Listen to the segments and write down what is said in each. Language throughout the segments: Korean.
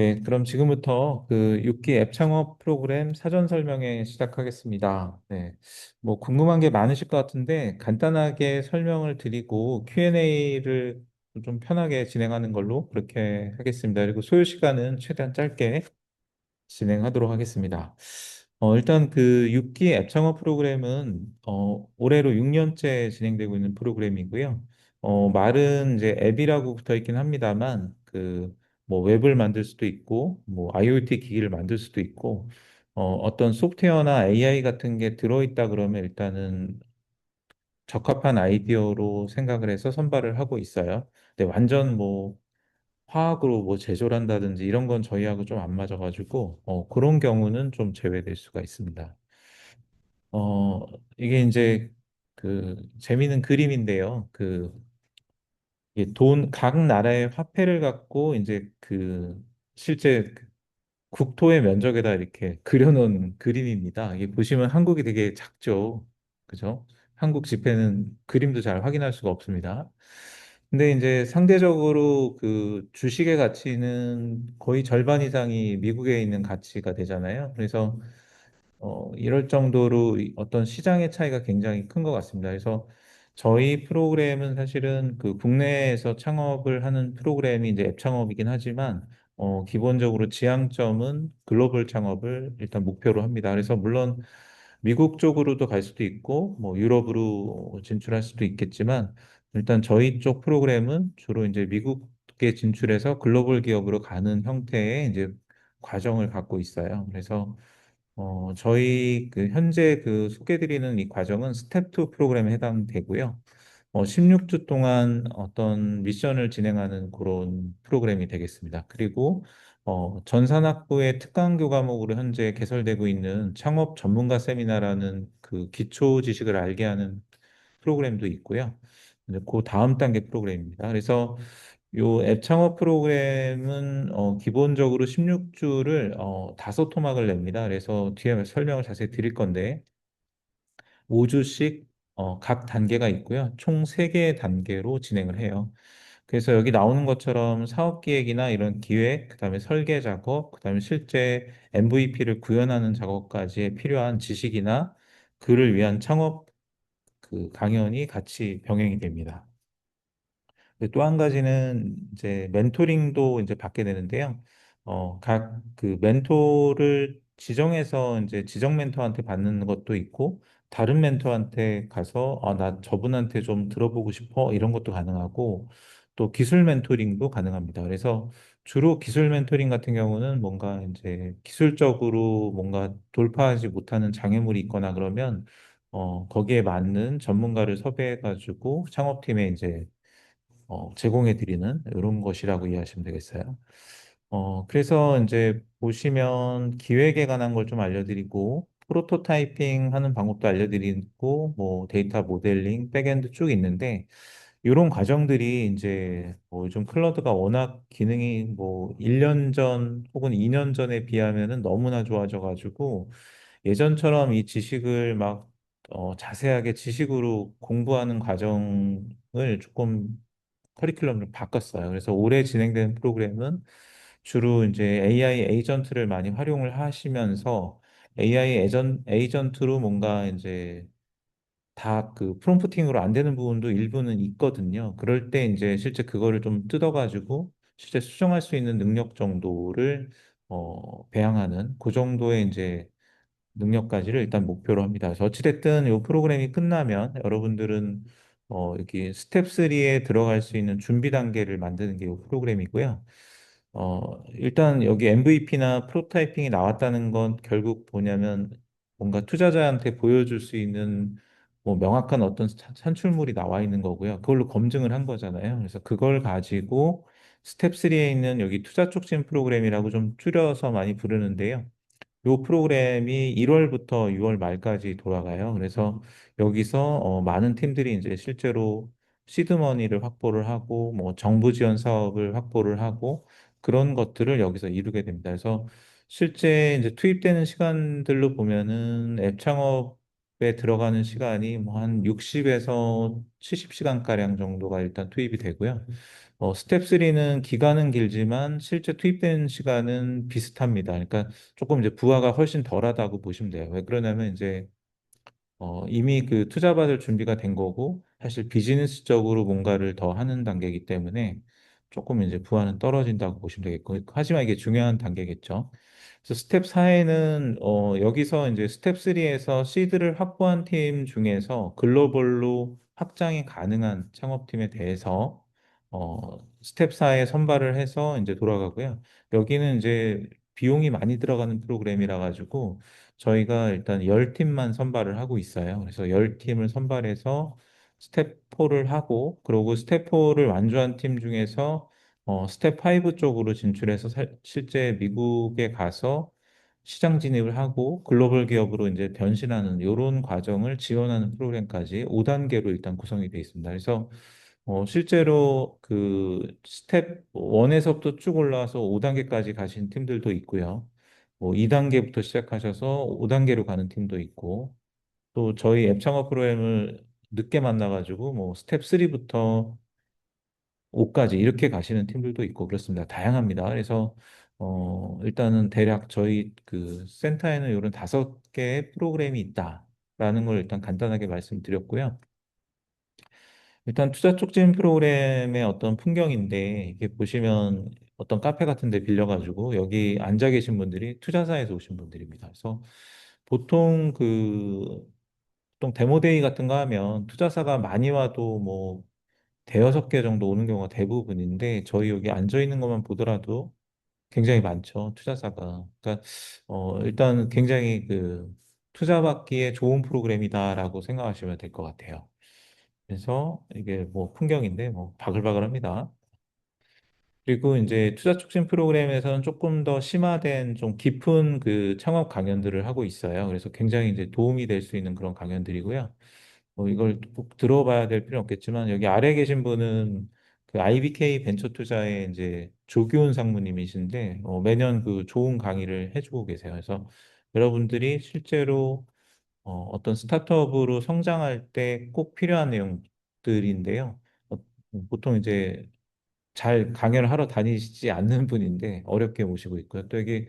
네, 그럼 지금부터 그 6기 앱 창업 프로그램 사전 설명회 시작하겠습니다. 네, 뭐 궁금한 게 많으실 것 같은데 간단하게 설명을 드리고 Q&A를 좀 편하게 진행하는 걸로 그렇게 하겠습니다. 그리고 소요 시간은 최대한 짧게 진행하도록 하겠습니다. 일단 그 6기 앱 창업 프로그램은 올해로 6년째 진행되고 있는 프로그램이고요. 말은 이제 앱이라고 붙어 있긴 합니다만 그 뭐 웹을 만들 수도 있고 뭐 IoT 기기를 만들 수도 있고 어떤 소프트웨어나 AI 같은 게 들어있다 그러면 일단은 적합한 아이디어로 생각을 해서 선발을 하고 있어요. 근데 완전 뭐 화학으로 뭐 제조를 한다든지 이런 건 저희하고 좀 안 맞아가지고 그런 경우는 좀 제외될 수가 있습니다. 어, 이게 이제 그 재미있는 그림인데요. 그 이게 각 나라의 화폐를 갖고 이제 그 실제 그 국토의 면적에다 이렇게 그려놓은 그림입니다. 이게 보시면 한국이 되게 작죠. 그죠? 한국 지폐는 그림도 잘 확인할 수가 없습니다. 근데 이제 상대적으로 그 주식의 가치는 거의 절반 이상이 미국에 있는 가치가 되잖아요. 그래서 이럴 정도로 어떤 시장의 차이가 굉장히 큰 것 같습니다. 그래서 저희 프로그램은 사실은 그 국내에서 창업을 하는 프로그램이 이제 앱 창업이긴 하지만 기본적으로 지향점은 글로벌 창업을 일단 목표로 합니다. 그래서 물론 미국 쪽으로도 갈 수도 있고 뭐 유럽으로 진출할 수도 있겠지만 일단 저희 쪽 프로그램은 주로 이제 미국에 진출해서 글로벌 기업으로 가는 형태의 이제 과정을 갖고 있어요. 그래서 저희 그 현재 그 소개드리는 이 과정은 스텝 2 프로그램에 해당되고요. 16주 동안 어떤 미션을 진행하는 그런 프로그램이 되겠습니다. 그리고 전산학부의 특강 교과목으로 현재 개설되고 있는 창업 전문가 세미나라는 그 기초 지식을 알게 하는 프로그램도 있고요. 이제 그 다음 단계 프로그램입니다. 그래서 요 앱 창업 프로그램은 기본적으로 16주를 다섯 토막을 냅니다. 그래서 뒤에 설명을 자세히 드릴 건데 5주씩 각 단계가 있고요. 총 3개의 단계로 진행을 해요. 그래서 여기 나오는 것처럼 사업 기획이나 이런 기획, 그다음에 설계 작업, 그다음에 실제 MVP를 구현하는 작업까지 필요한 지식이나 그를 위한 창업 그 강연이 같이 병행이 됩니다. 또 한 가지는 이제 멘토링도 이제 받게 되는데요. 각 그 멘토를 지정해서 이제 지정 멘토한테 받는 것도 있고, 다른 멘토한테 가서, 나 저분한테 좀 들어보고 싶어. 이런 것도 가능하고, 또 기술 멘토링도 가능합니다. 그래서 주로 기술 멘토링 같은 경우는 뭔가 이제 기술적으로 뭔가 돌파하지 못하는 장애물이 있거나 그러면, 거기에 맞는 전문가를 섭외해가지고 창업팀에 이제 제공해 드리는 이런 것이라고 이해하시면 되겠어요. 그래서 이제 보시면 기획에 관한 걸 좀 알려드리고, 프로토타이핑 하는 방법도 알려드리고, 뭐 데이터 모델링, 백엔드 쭉 있는데, 이런 과정들이 이제 뭐 요즘 클라우드가 워낙 기능이 뭐 1년 전 혹은 2년 전에 비하면은 너무나 좋아져가지고, 예전처럼 이 지식을 막 자세하게 지식으로 공부하는 과정을 조금 커리큘럼을 바꿨어요. 그래서 올해 진행되는 프로그램은 주로 이제 AI 에이전트를 많이 활용을 하시면서 AI 에이전트로 뭔가 이제 다 그 프롬프팅으로 안 되는 부분도 일부는 있거든요. 그럴 때 이제 실제 그거를 좀 뜯어가지고 실제 수정할 수 있는 능력 정도를 배양하는 그 정도의 이제 능력까지를 일단 목표로 합니다. 그래서 어찌됐든 이 프로그램이 끝나면 여러분들은 여기 스텝 3에 들어갈 수 있는 준비 단계를 만드는 게 이 프로그램이고요. 일단 여기 MVP나 프로타이핑이 나왔다는 건 결국 뭐냐면 뭔가 투자자한테 보여줄 수 있는 뭐 명확한 어떤 산출물이 나와 있는 거고요. 그걸로 검증을 한 거잖아요. 그래서 그걸 가지고 스텝 3에 있는 여기 투자 촉진 프로그램이라고 좀 줄여서 많이 부르는데요. 요 프로그램이 1월부터 6월 말까지 돌아가요. 그래서 여기서 많은 팀들이 이제 실제로 시드머니를 확보를 하고 뭐 정부 지원 사업을 확보를 하고 그런 것들을 여기서 이루게 됩니다. 그래서 실제 이제 투입되는 시간들로 보면은 앱 창업 스텝에 들어가는 시간이 뭐 한 60에서 70시간가량 정도가 일단 투입이 되고요. 스텝 3는 기간은 길지만 실제 투입된 시간은 비슷합니다. 그러니까 조금 이제 부하가 훨씬 덜하다고 보시면 돼요. 왜 그러냐면 이제 이미 그 투자받을 준비가 된 거고, 사실 비즈니스적으로 뭔가를 더 하는 단계이기 때문에 조금 이제 부하는 떨어진다고 보시면 되겠고, 하지만 이게 중요한 단계겠죠. 그래서 스텝 4에는, 여기서 이제 스텝 3에서 시드를 확보한 팀 중에서 글로벌로 확장이 가능한 창업팀에 대해서, 스텝 4에 선발을 해서 이제 돌아가고요. 여기는 이제 비용이 많이 들어가는 프로그램이라 가지고, 저희가 일단 10팀만 선발을 하고 있어요. 그래서 10팀을 선발해서 스텝 4를 하고, 그리고 스텝 4를 완주한 팀 중에서 스텝 5 쪽으로 진출해서 실제 미국에 가서 시장 진입을 하고 글로벌 기업으로 이제 변신하는 이런 과정을 지원하는 프로그램까지 5단계로 일단 구성이 되어 있습니다. 그래서 실제로 그 스텝 1에서부터 쭉 올라와서 5단계까지 가신 팀들도 있고요. 뭐 2단계부터 시작하셔서 5단계로 가는 팀도 있고, 또 저희 앱 창업 프로그램을 늦게 만나가지고 뭐 스텝 3부터 5까지 이렇게 가시는 팀들도 있고 그렇습니다. 다양합니다. 그래서 일단은 대략 저희 그 센터에는 이런 5개의 프로그램이 있다라는 걸 일단 간단하게 말씀드렸고요. 일단 투자 촉진 프로그램의 어떤 풍경인데, 이게 보시면 어떤 카페 같은 데 빌려가지고 여기 앉아 계신 분들이 투자사에서 오신 분들입니다. 그래서 보통 보통 데모데이 같은 거 하면 투자사가 많이 와도 뭐 대여섯 개 정도 오는 경우가 대부분인데, 저희 여기 앉아 있는 것만 보더라도 굉장히 많죠. 투자사가. 그러니까 일단 굉장히 그 투자받기에 좋은 프로그램이다라고 생각하시면 될 것 같아요. 그래서 이게 뭐 풍경인데 뭐 바글바글합니다. 그리고 이제 투자 촉진 프로그램에서는 조금 더 심화된 좀 깊은 그 창업 강연들을 하고 있어요. 그래서 굉장히 이제 도움이 될 수 있는 그런 강연들이고요. 이걸 꼭 들어봐야 될 필요는 없겠지만, 여기 아래 계신 분은 그 IBK 벤처 투자의 이제 조기훈 상무님이신데, 매년 그 좋은 강의를 해주고 계세요. 그래서 여러분들이 실제로 어떤 스타트업으로 성장할 때 꼭 필요한 내용들인데요. 어, 보통 이제 잘 강연을 하러 다니시지 않는 분인데 어렵게 모시고 있고요. 또 여기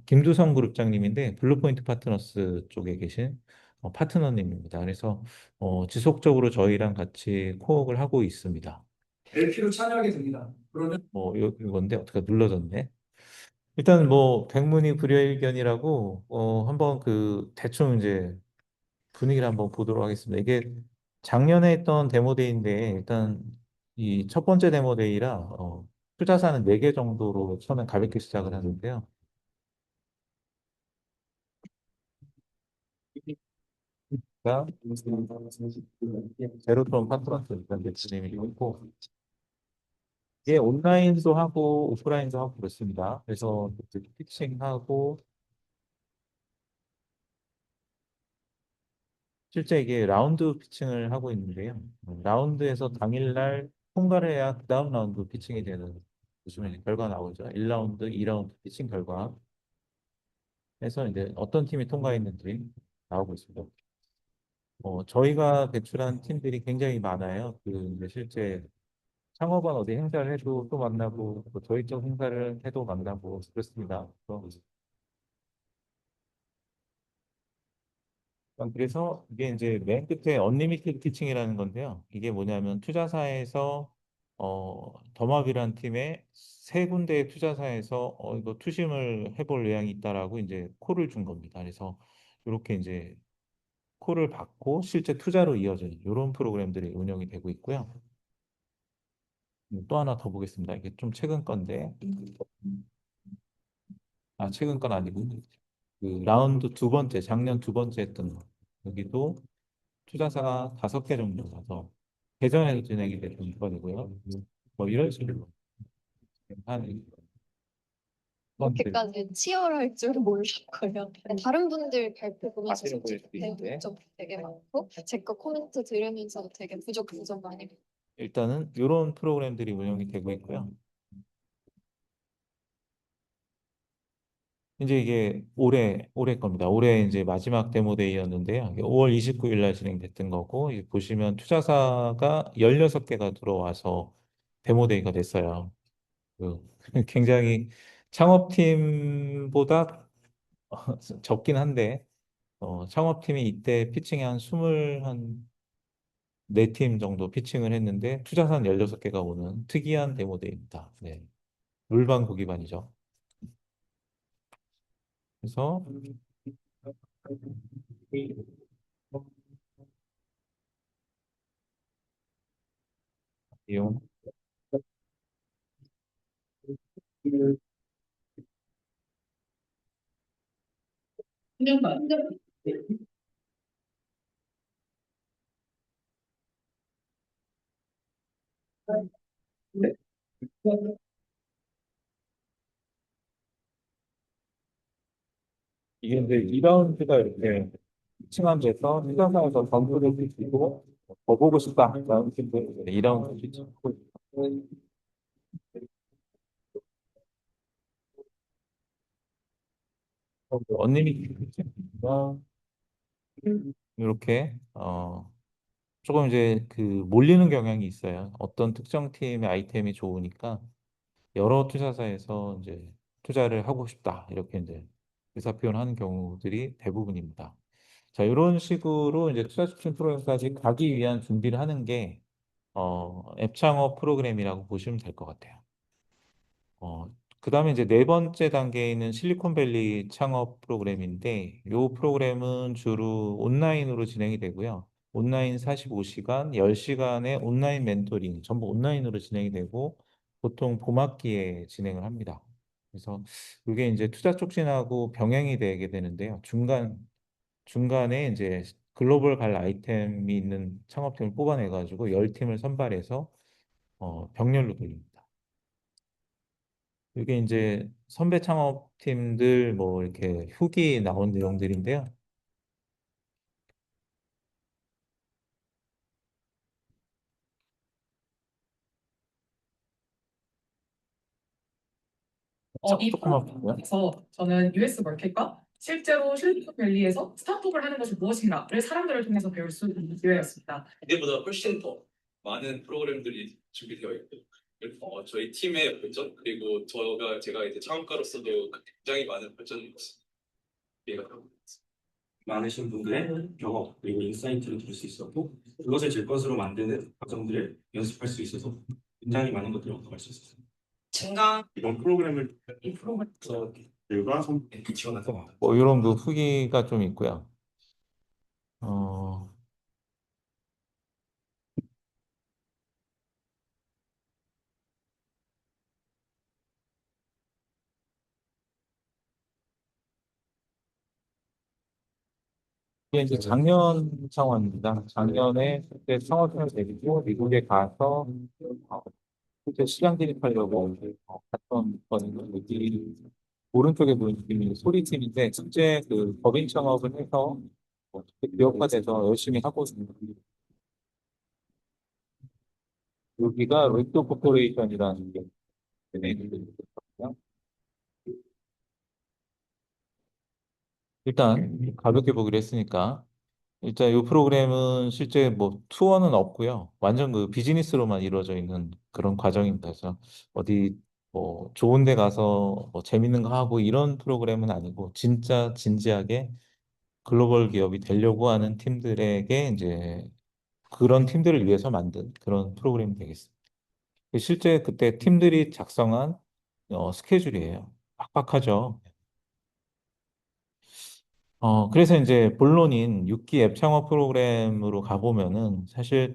김두성 그룹장님인데 블루포인트 파트너스 쪽에 계신 파트너님입니다. 그래서 지속적으로 저희랑 같이 코업을 하고 있습니다. LP로 참여하게 됩니다. 그러면 이건데 어떻게 눌러졌네. 일단 뭐 백문이 불여일견이라고 한번 그 대충 이제 분위기를 한번 보도록 하겠습니다. 이게 작년에 했던 데모데이인데, 일단 이 첫 번째 데모데이라 투자사는 4개 정도로 처음에 가볍게 시작을 하는데요. 가 제로톤 파트너스 일단 대표님이 있고, 이게 온라인도 하고 오프라인도 하고 그렇습니다. 그래서 피칭하고, 실제 이게 라운드 피칭을 하고 있는데요. 라운드에서 당일날 통과를 해야 그 다음 라운드 피칭이 되는, 보시면 결과 나오죠. 1라운드, 2라운드 피칭 결과 해서 이제 어떤 팀이 통과했는지 나오고 있습니다. 저희가 배출한 팀들이 굉장히 많아요. 그 이제 실제 창업원 어디 행사를 해도 또 만나고, 또 저희 쪽 행사를 해도 만나고 그렇습니다. 그래서 이게 이제 맨 끝에 언리미티드 티칭이라는 건데요. 이게 뭐냐면 투자사에서 더마비란 팀에 세 군데의 투자사에서 이거 투심을 해볼 의향이 있다라고 이제 콜을 준 겁니다. 그래서 이렇게 이제 콜을 받고 실제 투자로 이어지는 이런 프로그램들이 운영이 되고 있고요. 또 하나 더 보겠습니다. 이게 좀 최근 건데, 최근 건 아니고 그 라운드 두 번째, 작년 두 번째 했던 거. 여기도 투자사가 5개 정도 가서 개정해서 진행이 됐던 거고요. 뭐 이런 식으로 한 그렇게까지 치열할 줄은 몰랐고요. 다른 분들 발표 보면서 앞뒤로 보일 수 있는데, 점 되게 많고 제 거 코멘트 들으면서 되게 부족 많이. 일단은 이런 프로그램들이 운영이 되고 있고요. 이제 이게 올해 겁니다. 올해 이제 마지막 데모데이였는데요. 5월 29일 날 진행됐던 거고, 이게 보시면 투자사가 16개가 들어와서 데모데이가 됐어요. 그 굉장히 창업팀보다 적긴 한데, 창업팀이 이때 피칭이 한 24팀 정도 피칭을 했는데, 투자사는 16개가 오는 특이한 데모데이입니다. 네. 물방구 기반이죠. 그래서, 이용 이게 이제 2라운드가 이렇게 칭한 데서 투자사에서 전부를 주고 더 보고 싶다. 라는 팀들 2라운드 피칭하고 언님이 이렇게 조금 이제 그 몰리는 경향이 있어요. 어떤 특정 팀의 아이템이 좋으니까 여러 투자사에서 이제 투자를 하고 싶다. 이렇게 이제 의사 표현하는 경우들이 대부분입니다. 자, 이런 식으로 이제 투자 추진 프로그램까지 가기 위한 준비를 하는 게 앱 창업 프로그램이라고 보시면 될 것 같아요. 어, 그다음에 이제 네 번째 단계에 있는 실리콘밸리 창업 프로그램인데, 이 프로그램은 주로 온라인으로 진행이 되고요. 온라인 45시간, 10시간의 온라인 멘토링, 전부 온라인으로 진행이 되고, 보통 봄학기에 진행을 합니다. 그래서 이게 이제 투자 촉진하고 병행이 되게 되는데요. 중간에 이제 글로벌 갈 아이템이 있는 창업팀을 뽑아내가지고 10팀을 선발해서 병렬로 돌립니다. 이게 이제 선배 창업팀들 뭐 이렇게 후기 나온 내용들인데요. 이 조금만 보고요. 프로그램에서 저는 US 마켓과 실제로 실리콘밸리에서 스타트업을 하는 것이 무엇인가를 사람들을 통해서 배울 수 있는 기회였습니다. 이때보다 훨씬 더 많은 프로그램들이 준비되어 있고 저희 팀의 발전 그리고 제가 이제 창업가로서도 굉장히 많은 발전이 기회가 되고 있습니다. 많으신 분들의 경험 그리고 인사이트를 들을 수 있었고 그것을 제 것으로 만드는 과정들을 연습할 수 있어서 굉장히 많은 것들을 얻어갈 수 있었습니다. 증강 이번 프로그램을 이 프로그램 결과 지원하는 겁니다. 뭐 이런 그 후기가 좀 있고요. 어, 이게 이제 작년 상황입니다. 작년에 그때 창업팀을 데리고 미국에 가서 실제 시장 진입하려고 갔던 거는 여기 오른쪽에 보이는 소리팀인데 실제 그 법인 창업을 해서 기업화돼서 열심히 하고 있습니다. 여기가 웹도 코퍼레이션이라는 게 있거든요. 일단 가볍게 보기로 했으니까 일단 이 프로그램은 실제 뭐 투어는 없고요. 완전 그 비즈니스로만 이루어져 있는 그런 과정입니다. 그래서 어디 뭐 좋은 데 가서 뭐 재밌는 거 하고 이런 프로그램은 아니고 진짜 진지하게 글로벌 기업이 되려고 하는 팀들에게 이제 그런 팀들을 위해서 만든 그런 프로그램이 되겠습니다. 실제 그때 팀들이 작성한 스케줄이에요. 빡빡하죠. 그래서 이제 본론인 6기 앱 창업 프로그램으로 가보면은 사실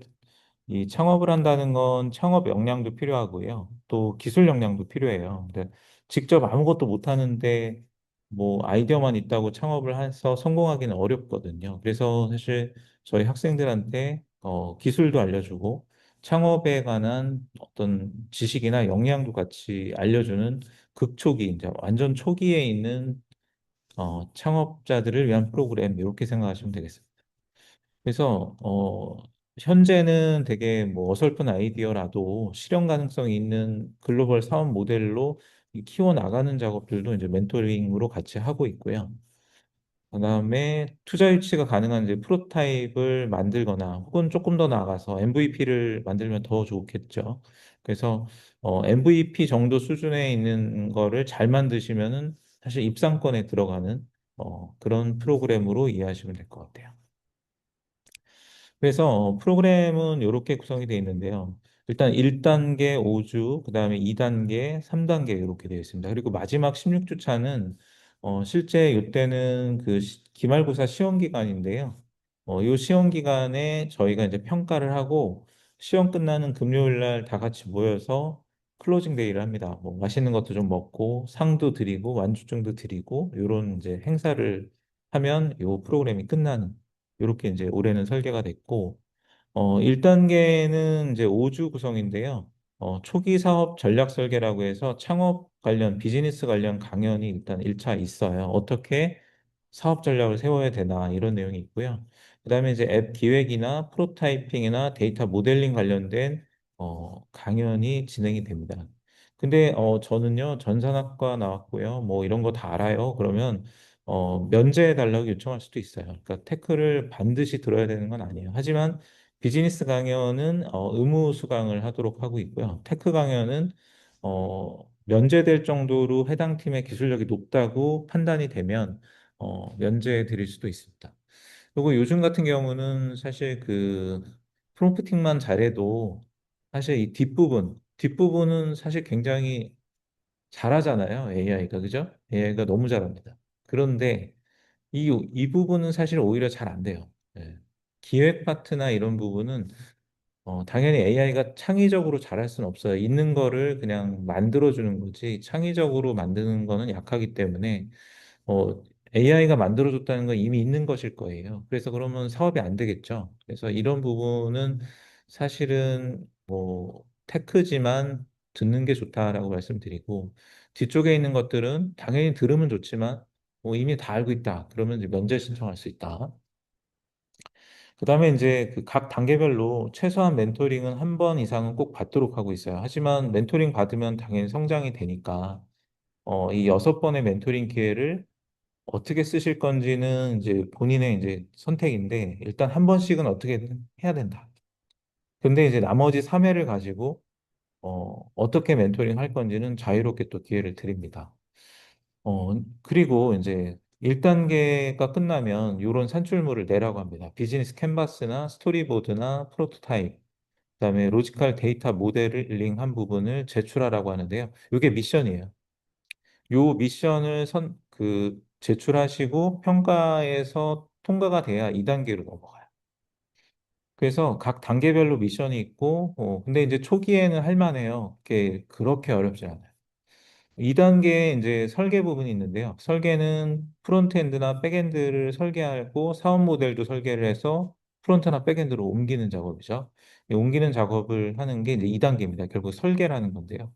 이 창업을 한다는 건 창업 역량도 필요하고요. 또 기술 역량도 필요해요. 근데 직접 아무것도 못 하는데 뭐 아이디어만 있다고 창업을 해서 성공하기는 어렵거든요. 그래서 사실 저희 학생들한테 기술도 알려주고 창업에 관한 어떤 지식이나 역량도 같이 알려주는 극초기, 이제 완전 초기에 있는 창업자들을 위한 프로그램 이렇게 생각하시면 되겠습니다. 그래서 현재는 되게 뭐 어설픈 아이디어라도 실현 가능성이 있는 글로벌 사업 모델로 키워 나가는 작업들도 이제 멘토링으로 같이 하고 있고요. 그다음에 투자 유치가 가능한 이제 프로토타입을 만들거나 혹은 조금 더 나아가서 MVP를 만들면 더 좋겠죠. 그래서 MVP 정도 수준에 있는 거를 잘 만드시면은 사실 입상권에 들어가는 그런 프로그램으로 이해하시면 될 것 같아요. 그래서 프로그램은 이렇게 구성이 되어 있는데요. 일단 1단계 5주, 그다음에 2단계, 3단계 이렇게 되어 있습니다. 그리고 마지막 16주 차는 실제 이때는 그 기말고사 시험 기간인데요. 이 시험 기간에 저희가 이제 평가를 하고 시험 끝나는 금요일 날 다 같이 모여서 클로징 데이를 합니다. 뭐 맛있는 것도 좀 먹고 상도 드리고 완주증도 드리고 이런 이제 행사를 하면 이 프로그램이 끝나는 이렇게 이제 올해는 설계가 됐고, 1단계는 이제 5주 구성인데요. 초기 사업 전략 설계라고 해서 창업 관련, 비즈니스 관련 강연이 일단 1차 있어요. 어떻게 사업 전략을 세워야 되나, 이런 내용이 있고요. 그다음에 이제 앱 기획이나 프로타이핑이나 데이터 모델링 관련된 강연이 진행이 됩니다. 근데 저는요, 전산학과 나왔고요. 뭐 이런 거 다 알아요. 그러면 면제해 달라고 요청할 수도 있어요. 그러니까 테크를 반드시 들어야 되는 건 아니에요. 하지만 비즈니스 강연은 의무 수강을 하도록 하고 있고요. 테크 강연은 면제될 정도로 해당 팀의 기술력이 높다고 판단이 되면 면제해 드릴 수도 있습니다. 그리고 요즘 같은 경우는 사실 그 프롬프팅만 잘해도 사실 이 뒷부분은 사실 굉장히 잘하잖아요. AI가, 그죠? AI가 너무 잘합니다. 그런데 이 부분은 사실 오히려 잘 안 돼요. 예. 기획 파트나 이런 부분은 당연히 AI가 창의적으로 잘할 수는 없어요. 있는 거를 그냥 만들어주는 거지, 창의적으로 만드는 거는 약하기 때문에 AI가 만들어줬다는 건 이미 있는 것일 거예요. 그래서 그러면 사업이 안 되겠죠. 그래서 이런 부분은 사실은 뭐 테크지만 듣는 게 좋다라고 말씀드리고, 뒤쪽에 있는 것들은 당연히 들으면 좋지만 이미 다 알고 있다. 그러면 이제 면제 신청할 수 있다. 그다음에 이제 그 각 단계별로 최소한 멘토링은 한 번 이상은 꼭 받도록 하고 있어요. 하지만 멘토링 받으면 당연히 성장이 되니까 이 6번의 멘토링 기회를 어떻게 쓰실 건지는 이제 본인의 이제 선택인데, 일단 한 번씩은 어떻게든 해야 된다. 근데 이제 나머지 3회를 가지고 어떻게 멘토링 할 건지는 자유롭게 또 기회를 드립니다. 그리고 이제 1단계가 끝나면 이런 산출물을 내라고 합니다. 비즈니스 캔버스나 스토리보드나 프로토타입, 그다음에 로지컬 데이터 모델링 한 부분을 제출하라고 하는데요. 이게 미션이에요. 요 미션을 제출하시고 평가에서 통과가 돼야 2단계로 넘어가요. 그래서 각 단계별로 미션이 있고, 근데 이제 초기에는 할 만해요. 그렇게 어렵지 않아요. 2단계 이제 설계 부분이 있는데요. 설계는 프론트엔드나 백엔드를 설계하고 사업 모델도 설계를 해서 프론트나 백엔드로 옮기는 작업이죠. 이 옮기는 작업을 하는 게 이제 2단계입니다. 결국 설계라는 건데요.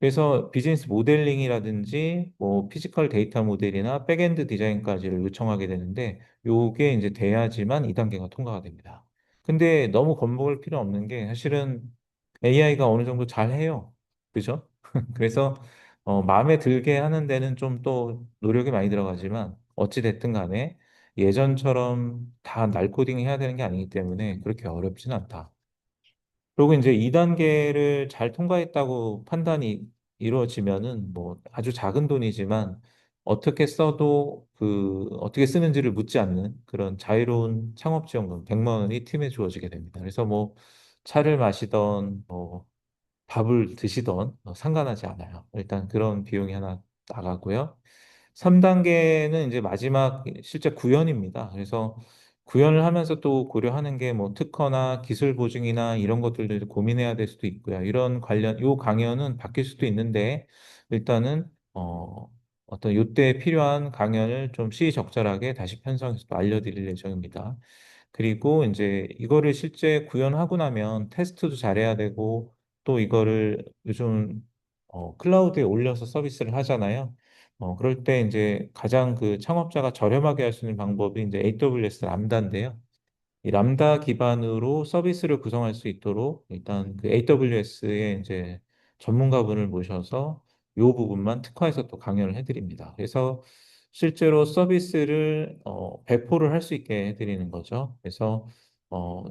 그래서 비즈니스 모델링이라든지 뭐 피지컬 데이터 모델이나 백엔드 디자인까지를 요청하게 되는데, 요게 이제 돼야지만 2단계가 통과가 됩니다. 근데 너무 겁먹을 필요 없는 게 사실은 AI가 어느 정도 잘 해요. 그죠? 그래서 마음에 들게 하는 데는 좀 또 노력이 많이 들어가지만 어찌 됐든 간에 예전처럼 다 날 코딩 해야 되는 게 아니기 때문에 그렇게 어렵지는 않다. 그리고 이제 2단계를 잘 통과했다고 판단이 이루어지면은 뭐 아주 작은 돈이지만 어떻게 써도 어떻게 쓰는지를 묻지 않는 그런 자유로운 창업 지원금 100만 원이 팀에 주어지게 됩니다. 그래서 뭐 차를 마시던 뭐 밥을 드시던 상관하지 않아요. 일단 그런 비용이 하나 나가고요. 3단계는 이제 마지막 실제 구현입니다. 그래서 구현을 하면서 또 고려하는 게 뭐 특허나 기술 보증이나 이런 것들을 고민해야 될 수도 있고요. 요 강연은 바뀔 수도 있는데, 일단은 어떤 요때 필요한 강연을 좀 시의적절하게 다시 편성해서 또 알려드릴 예정입니다. 그리고 이제 이거를 실제 구현하고 나면 테스트도 잘해야 되고, 또 이거를 요즘 클라우드에 올려서 서비스를 하잖아요. 그럴 때 이제 가장 그 창업자가 저렴하게 할 수 있는 방법이 이제 AWS 람다인데요. 이 람다 기반으로 서비스를 구성할 수 있도록 일단 그 AWS에 이제 전문가분을 모셔서 요 부분만 특화해서 또 강연을 해드립니다. 그래서 실제로 서비스를 배포를 할 수 있게 해드리는 거죠. 그래서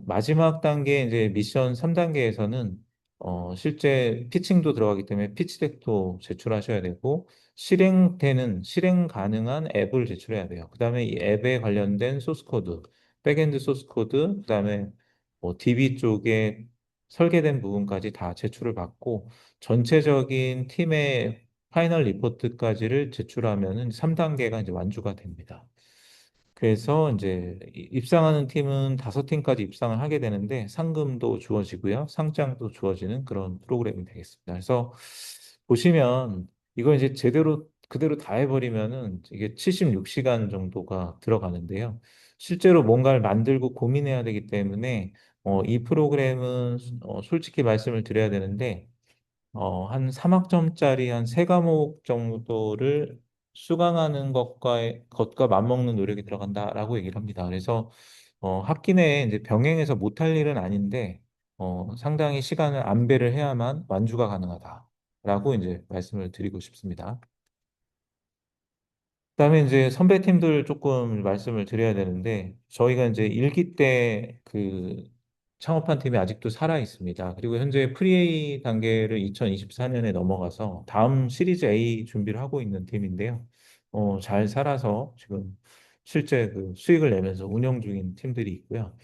마지막 단계 이제 미션 3단계에서는 실제 피칭도 들어가기 때문에 피치덱도 제출하셔야 되고 실행 가능한 앱을 제출해야 돼요. 그다음에 이 앱에 관련된 소스 코드, 백엔드 소스 코드, 그다음에 뭐 DB 쪽에 설계된 부분까지 다 제출을 받고 전체적인 팀의 파이널 리포트까지를 제출하면은 3단계가 이제 완주가 됩니다. 그래서 이제 입상하는 팀은 5팀까지 입상을 하게 되는데 상금도 주어지고요. 상장도 주어지는 그런 프로그램이 되겠습니다. 그래서 보시면 이거 이제 제대로 그대로 다 해버리면은 이게 76시간 정도가 들어가는데요. 실제로 뭔가를 만들고 고민해야 되기 때문에 이 프로그램은 솔직히 말씀을 드려야 되는데 한 3학점짜리 한 3과목 정도를 수강하는 것과 맞먹는 노력이 들어간다라고 얘기를 합니다. 그래서 학기 내에 이제 병행해서 못할 일은 아닌데 상당히 시간을 안배를 해야만 완주가 가능하다라고 이제 말씀을 드리고 싶습니다. 그다음에 이제 선배팀들 조금 말씀을 드려야 되는데 저희가 이제 1기 때 그 창업한 팀이 아직도 살아 있습니다. 그리고 현재 프리A 단계를 2024년에 넘어가서 다음 시리즈 A 준비를 하고 있는 팀인데요. 잘 살아서 지금 실제 그 수익을 내면서 운영 중인 팀들이 있고요.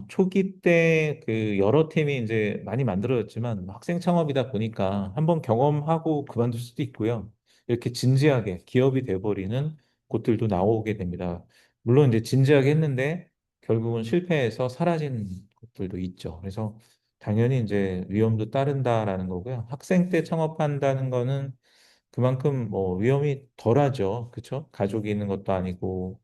초기 때 그 여러 팀이 이제 많이 만들어졌지만 학생 창업이다 보니까 한번 경험하고 그만둘 수도 있고요. 이렇게 진지하게 기업이 돼버리는 곳들도 나오게 됩니다. 물론 이제 진지하게 했는데 결국은 실패해서 사라진 곳들도 있죠. 그래서 당연히 이제 위험도 따른다라는 거고요. 학생 때 창업한다는 거는 그만큼 뭐 위험이 덜하죠. 그렇죠? 가족이 있는 것도 아니고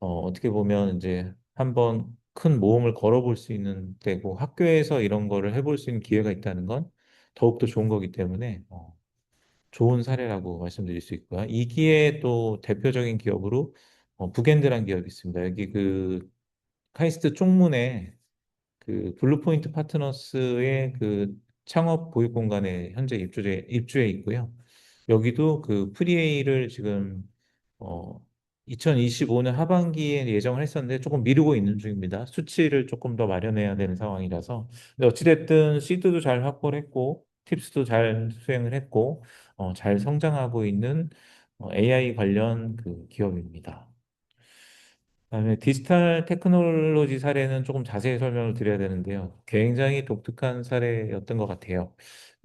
어떻게 보면 이제 한번 큰 모험을 걸어볼 수 있는 때고 학교에서 이런 거를 해볼 수 있는 기회가 있다는 건 더욱더 좋은 거기 때문에 좋은 사례라고 말씀드릴 수 있고요. 이 기회에 또 대표적인 기업으로 북엔드라는 기업이 있습니다. 여기 그 카이스트 쪽문에 그 블루포인트 파트너스의 그 창업 보육 공간에 현재 입주해 있고요. 여기도 그 프리웨이를 지금 어 2025년 하반기에 예정을 했었는데 조금 미루고 있는 중입니다. 수치를 조금 더 마련해야 되는 상황이라서. 근데 어찌됐든 시드도 잘 확보를 했고 팁스도 잘 수행을 했고 잘 성장하고 있는 AI 관련 그 기업입니다. 그다음에 디지털 테크놀로지 사례는 조금 자세히 설명을 드려야 되는데요. 굉장히 독특한 사례였던 것 같아요.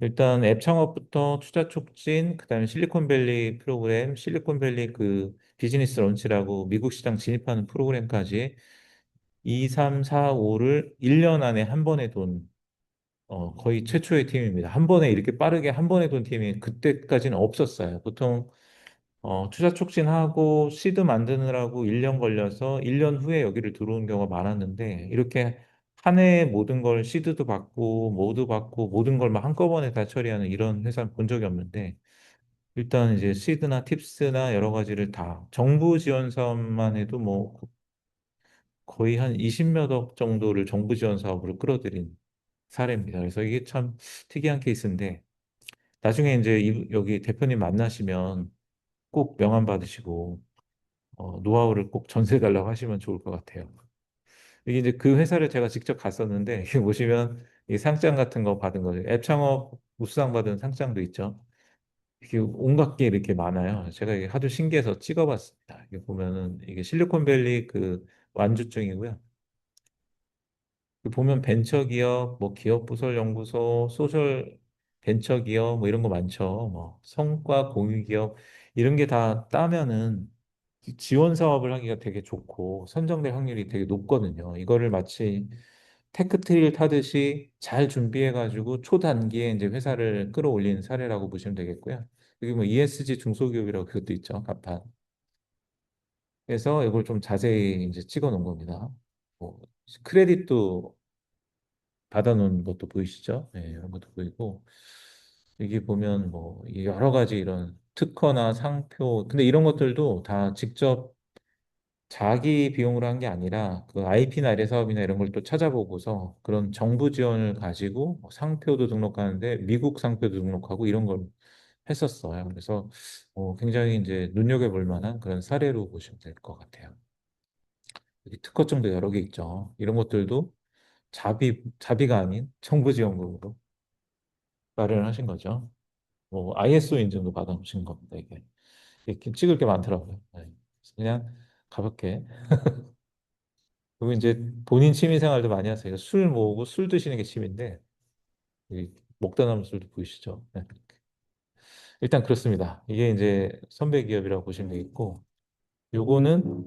일단 앱 창업부터 투자 촉진, 그다음에 실리콘밸리 프로그램, 실리콘밸리 그 비즈니스 런치라고 미국 시장 진입하는 프로그램까지 2, 3, 4, 5를 1년 안에 한 번에 돈 거의 최초의 팀입니다. 한 번에 이렇게 빠르게 한 번에 돈 팀이 그때까지는 없었어요. 보통 투자 촉진하고 시드 만드느라고 1년 걸려서 1년 후에 여기를 들어온 경우가 많았는데 이렇게 한 해에 모든 걸 시드도 받고 모두 받고 모든 걸 막 한꺼번에 다 처리하는 이런 회사는 본 적이 없는데 일단 이제 시드나 팁스나 여러 가지를 다 정부 지원 사업만 해도 뭐 거의 한 20몇 억 정도를 정부 지원 사업으로 끌어들인 사례입니다. 그래서 이게 참 특이한 케이스인데 나중에 이제 여기 대표님 만나시면 꼭 명함 받으시고 노하우를 꼭 전수해 달라고 하시면 좋을 것 같아요. 이게 이제 그 회사를 제가 직접 갔었는데 여기 보시면 이 상장 같은 거 받은 거죠. 앱 창업 우수상 받은 상장도 있죠. 이게 온갖 게 이렇게 많아요. 제가 이게 하도 신기해서 찍어봤습니다. 이게 보면은 이게 실리콘밸리 그 완주증이고요. 그 보면 벤처기업, 뭐 기업부설연구소, 소셜 벤처기업 뭐 이런 거 많죠. 뭐 성과 공유기업 이런 게 다 따면은 지원 사업을 하기가 되게 좋고 선정될 확률이 되게 높거든요. 이거를 마치 테크트리를 타듯이 잘 준비해가지고 초단기에 이제 회사를 끌어올리는 사례라고 보시면 되겠고요. 여기 뭐 ESG 중소기업이라고 그것도 있죠. 간판. 그래서 이걸 좀 자세히 이제 찍어 놓은 겁니다. 뭐 크레딧도 받아놓은 것도 보이시죠? 네, 이런 것도 보이고 여기 보면 뭐 여러 가지 이런 특허나 상표 근데 이런 것들도 다 직접 자기 비용으로 한 게 아니라 그 IP나 LA 사업이나 이런 걸 또 찾아보고서 그런 정부 지원을 가지고 뭐 상표도 등록하는데 미국 상표도 등록하고 이런 걸 했었어요. 그래서 굉장히 이제 눈여겨볼 만한 그런 사례로 보시면 될 것 같아요. 여기 특허증도 여러 개 있죠. 이런 것들도 자비가 아닌 정부 지원금으로 마련하신 거죠. 뭐 ISO 인증도 받아보신 겁니다. 이게 찍을 게 많더라고요. 네. 그래서 그냥 가볍게. 그리고 이제 본인 취미 생활도 많이 하세요. 술 모으고 술 드시는 게 취미인데 이 목단나무 술도 보이시죠? 네. 일단 그렇습니다. 이게 이제 선배 기업이라고 보시면 되겠고, 요거는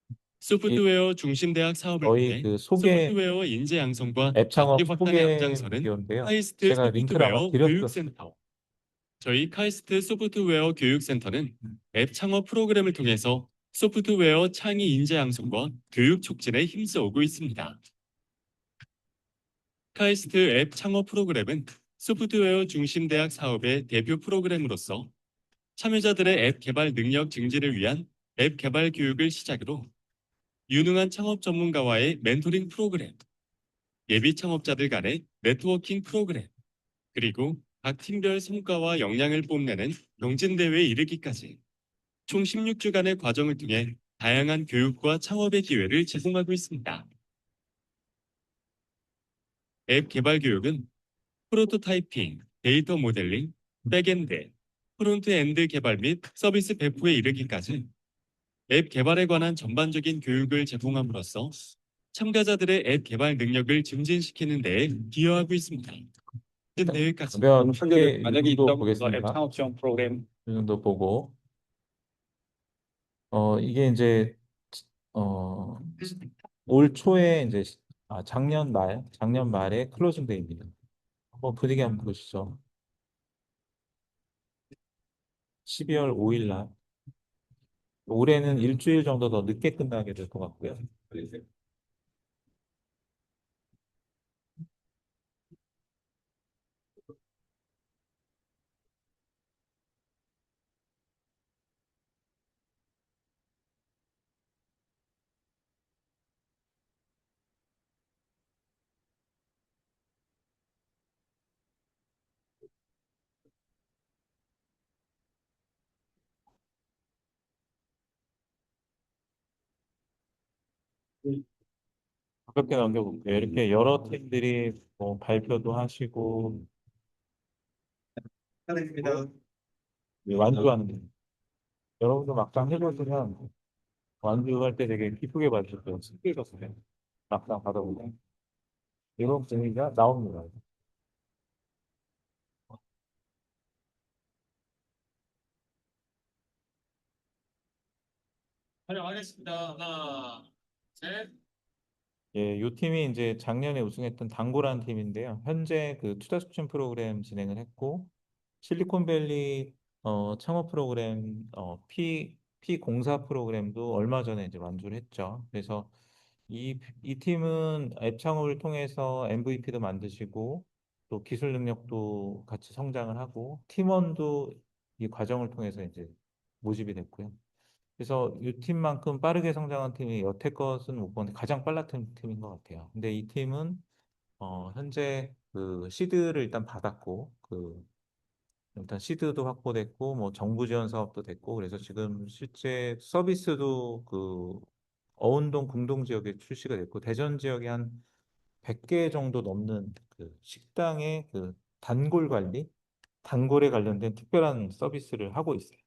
이 소프트웨어 중심 대학 사업을 저희 통해 그 소개 소프트웨어 인재 양성과 앱 잡지 창업 확산에 소개 앞장서는 비디오인데요. 카이스트 제가 링크를 아마 소프트웨어 드렸었어요. 교육센터. 저희 카이스트 소프트웨어 교육센터는 앱 창업 프로그램을 통해서 소프트웨어 창의 인재 양성과 교육 촉진에 힘써오고 있습니다. 카이스트 앱 창업 프로그램은 소프트웨어 중심 대학 사업의 대표 프로그램으로서 참여자들의 앱 개발 능력 증진을 위한 앱 개발 교육을 시작으로 유능한 창업 전문가와의 멘토링 프로그램, 예비 창업자들 간의 네트워킹 프로그램, 그리고 각 팀별 성과와 역량을 뽐내는 경진대회에 이르기까지 총 16주간의 과정을 통해 다양한 교육과 창업의 기회를 제공하고 있습니다. 앱 개발 교육은 프로토타이핑, 데이터 모델링, 백엔드, 프론트엔드 개발 및 서비스 배포에 이르기까지 앱 개발에 관한 전반적인 교육을 제공함으로써 참가자들의 앱 개발 능력을 증진시키는 데에 기여하고 있습니다. 대회까지 가벼운 소개 만약에 도 있던 앱 보겠습니다. 창업 지원 프로그램 이 정도 보고, 이게 이제 어, 올 초에 이제 작년 말에 클로징 데이입니다. 한번 분위기 한번 보시죠. 12월 5일 날. 올해는 일주일 정도 더 늦게 끝나게 될 것 같고요. 가볍게 넘겨볼게요. 이렇게 여러 팀들이 뭐 발표도 하시고 완주하는 거. 여러분도 막상 해보시면 완주할 때 되게 기쁘게 봐주실 거예요. 스킬졌어요. 막상 받아보면 이런 분위기가 나옵니다. 촬영하겠습니다. 하나, 셋. 예, 요 팀이 이제 작년에 우승했던 당고라는 팀인데요. 현재 그 투자 촉진 프로그램 진행을 했고 실리콘밸리 창업 프로그램 P 공사 프로그램도 얼마 전에 이제 완주를 했죠. 그래서 이 팀은 앱 창업을 통해서 MVP도 만드시고 또 기술 능력도 같이 성장을 하고 팀원도 이 과정을 통해서 이제 모집이 됐고요. 그래서 이 팀만큼 빠르게 성장한 팀이 여태껏은 못 봤는데 가장 빨랐던 팀인 것 같아요. 근데 이 팀은 현재 그 시드를 일단 받았고 그 일단 시드도 확보됐고 뭐 정부 지원 사업도 됐고 그래서 지금 실제 서비스도 그 어운동 궁동 지역에 출시가 됐고 대전 지역에 한 100개 정도 넘는 그 식당의 그 단골 관리, 단골에 관련된 특별한 서비스를 하고 있어요.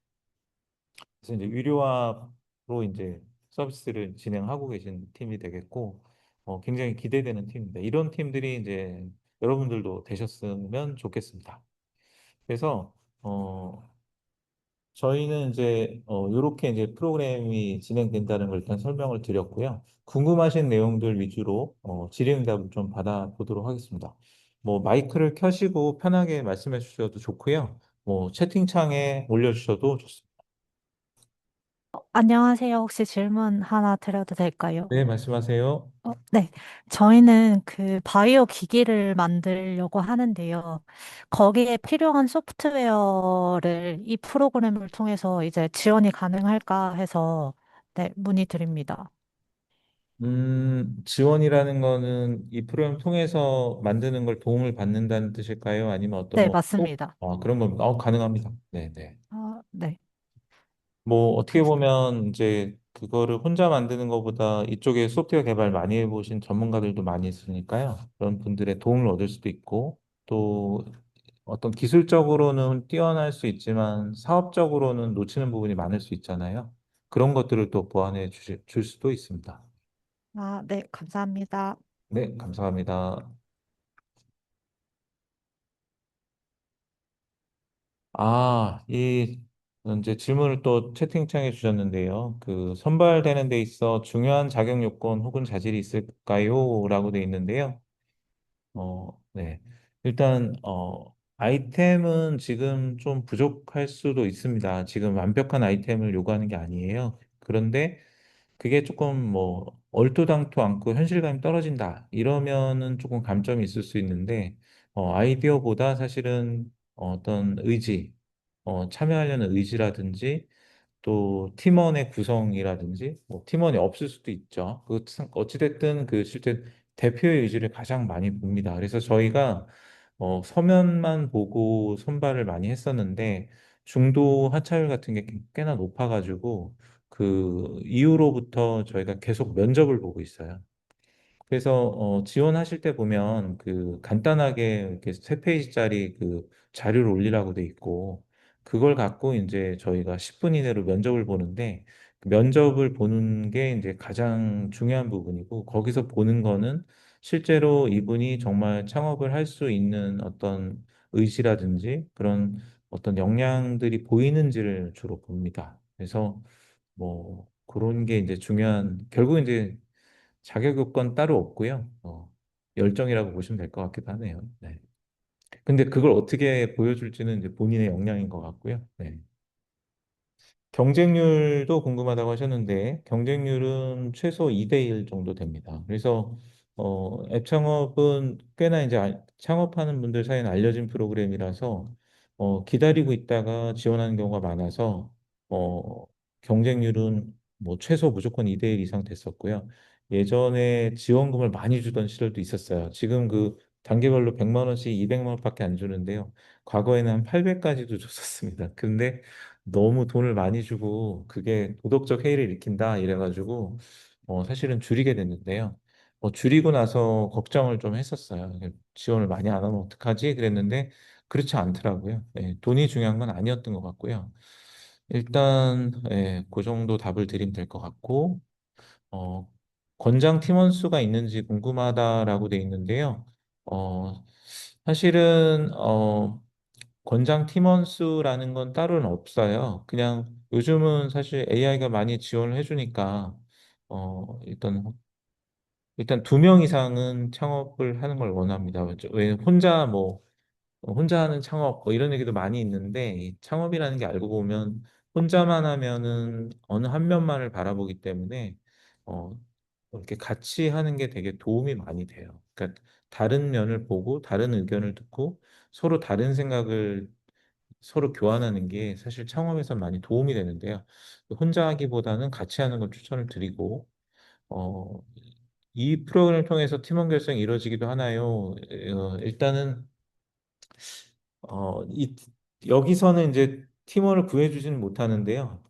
그래서 이제 유료화로 이제 서비스를 진행하고 계신 팀이 되겠고, 굉장히 기대되는 팀입니다. 이런 팀들이 이제 여러분들도 되셨으면 좋겠습니다. 그래서 저희는 이제 이렇게 이제 프로그램이 진행된다는 걸 일단 설명을 드렸고요. 궁금하신 내용들 위주로 질의응답을 좀 받아보도록 하겠습니다. 뭐 마이크를 켜시고 편하게 말씀해 주셔도 좋고요. 뭐 채팅창에 올려주셔도 좋습니다. 안녕하세요. 혹시 질문 하나 드려도 될까요? 네, 말씀하세요. 네. 저희는 그 바이오 기기를 만들려고 하는데요. 거기에 필요한 소프트웨어를 이 프로그램을 통해서 이제 지원이 가능할까 해서 네, 문의드립니다. 지원이라는 거는 이 프로그램 통해서 만드는 걸 도움을 받는다는 뜻일까요? 아니면 어떤 네, 뭐, 맞습니다. 그런 겁니다. 가능합니다. 네, 네. 네. 뭐 어떻게 그래서, 보면 이제 그거를 혼자 만드는 것보다 이쪽에 소프트웨어 개발 많이 해보신 전문가들도 많이 있으니까요. 그런 분들의 도움을 얻을 수도 있고 또 어떤 기술적으로는 뛰어날 수 있지만 사업적으로는 놓치는 부분이 많을 수 있잖아요. 그런 것들을 또 보완해 줄 수도 있습니다. 네, 감사합니다. 네, 감사합니다. 이 이제 질문을 또 채팅창에 주셨는데요. 그 선발되는 데 있어 중요한 자격 요건 혹은 자질이 있을까요? 라고 돼 있는데요. 네. 일단 아이템은 지금 좀 부족할 수도 있습니다. 지금 완벽한 아이템을 요구하는 게 아니에요. 그런데 그게 조금 뭐 얼토당토 않고 현실감이 떨어진다. 이러면은 조금 감점이 있을 수 있는데 아이디어보다 사실은 어떤 의지, 참여하려는 의지라든지 또 팀원의 구성이라든지 뭐 팀원이 없을 수도 있죠. 어찌됐든 그 실제 대표의 의지를 가장 많이 봅니다. 그래서 저희가 서면만 보고 선발을 많이 했었는데 중도 하차율 같은 게 꽤나 높아가지고 그 이후로부터 저희가 계속 면접을 보고 있어요. 그래서 지원하실 때 보면 그 간단하게 이렇게 세 페이지짜리 그 자료를 올리라고 돼 있고 그걸 갖고 이제 저희가 10분 이내로 면접을 보는데 그 면접을 보는 게 이제 가장 중요한 부분이고 거기서 보는 거는 실제로 이분이 정말 창업을 할 수 있는 어떤 의지라든지 그런 어떤 역량들이 보이는지를 주로 봅니다. 그래서 뭐 그런 게 이제 중요한 결국 이제 자격 요건 따로 없고요. 열정이라고 보시면 될 것 같기도 하네요. 네. 근데 그걸 어떻게 보여줄지는 이제 본인의 역량인 것 같고요. 네. 경쟁률도 궁금하다고 하셨는데 경쟁률은 최소 2대1 정도 됩니다. 그래서 앱 창업은 꽤나 이제 창업하는 분들 사이에 알려진 프로그램이라서 기다리고 있다가 지원하는 경우가 많아서 어, 경쟁률은 뭐 최소 무조건 2대1 이상 됐었고요. 예전에 지원금을 많이 주던 시절도 있었어요. 지금 그 단계별로 100만 원씩 200만 원밖에 안 주는데요. 과거에는 한 800까지도 줬었습니다. 근데 너무 돈을 많이 주고 그게 도덕적 해이를 일으킨다 이래가지고 사실은 줄이게 됐는데요. 줄이고 나서 걱정을 좀 했었어요. 이게 지원을 많이 안 하면 어떡하지? 그랬는데 그렇지 않더라고요. 네, 돈이 중요한 건 아니었던 것 같고요. 일단 그 정도 답을 드리면 될 것 같고 어, 권장 팀원 수가 있는지 궁금하다라고 돼 있는데요. 어, 사실은 권장 팀원 수라는 건 따로는 없어요. 그냥 요즘은 사실 AI가 많이 지원을 해주니까 일단 2명 이상은 창업을 하는 걸 원합니다. 왜 혼자 하는 창업 뭐 이런 얘기도 많이 있는데 이 창업이라는 게 알고 보면 혼자만 하면은 어느 한 면만을 바라보기 때문에 어, 이렇게 같이 하는 게 되게 도움이 많이 돼요. 그러니까 다른 면을 보고 다른 의견을 듣고 서로 다른 생각을 서로 교환하는 게 사실 창업에서 많이 도움이 되는데요. 혼자 하기보다는 같이 하는 걸 추천을 드리고 어, 이 프로그램을 통해서 팀원 결성이 이루어지기도 하나요? 일단은 이 여기서는 이제 팀원을 구해주지는 못하는데요.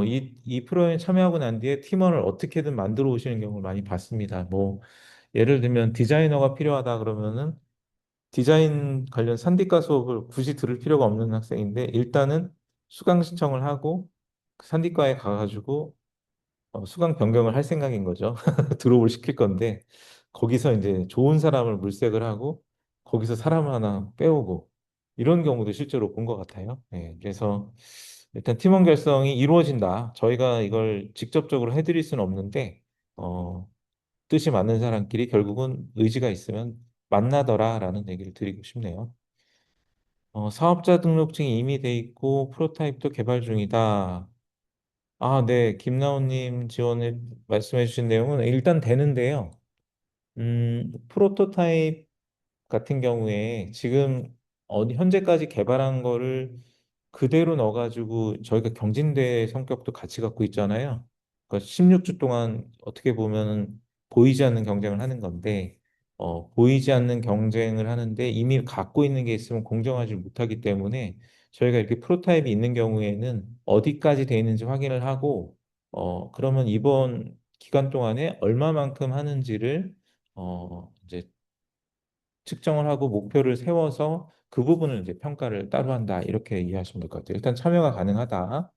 이 프로그램에 참여하고 난 뒤에 팀원을 어떻게든 만들어 오시는 경우를 많이 봤습니다. 뭐 예를 들면 디자이너가 필요하다 그러면은 디자인 관련 산디과 수업을 굳이 들을 필요가 없는 학생인데 일단은 수강 신청을 하고 그 산디과에 가가지고 수강 변경을 할 생각인 거죠. 드롭을 시킬 건데 거기서 이제 좋은 사람을 물색을 하고 거기서 사람 하나 빼오고 이런 경우도 실제로 본 것 같아요. 예, 그래서 일단 팀원 결성이 이루어진다. 저희가 이걸 직접적으로 해드릴 수는 없는데 어, 뜻이 맞는 사람끼리 결국은 의지가 있으면 만나더라라는 얘기를 드리고 싶네요. 사업자 등록증이 이미 돼 있고 프로타입도 개발 중이다. 네. 김나온님 지원해 말씀해 주신 내용은 일단 되는데요. 프로토타입 같은 경우에 지금 현재까지 개발한 거를 그대로 넣어가지고 저희가 경진대 성격도 같이 갖고 있잖아요. 그러니까 16주 동안 어떻게 보면 보이지 않는 경쟁을 하는 건데, 보이지 않는 경쟁을 하는데 이미 갖고 있는 게 있으면 공정하지 못하기 때문에 저희가 이렇게 프로타입이 있는 경우에는 어디까지 돼 있는지 확인을 하고, 그러면 이번 기간 동안에 얼마만큼 하는지를 이제 측정을 하고 목표를 세워서 그 부분을 이제 평가를 따로 한다. 이렇게 이해하시면 될 것 같아요. 일단 참여가 가능하다.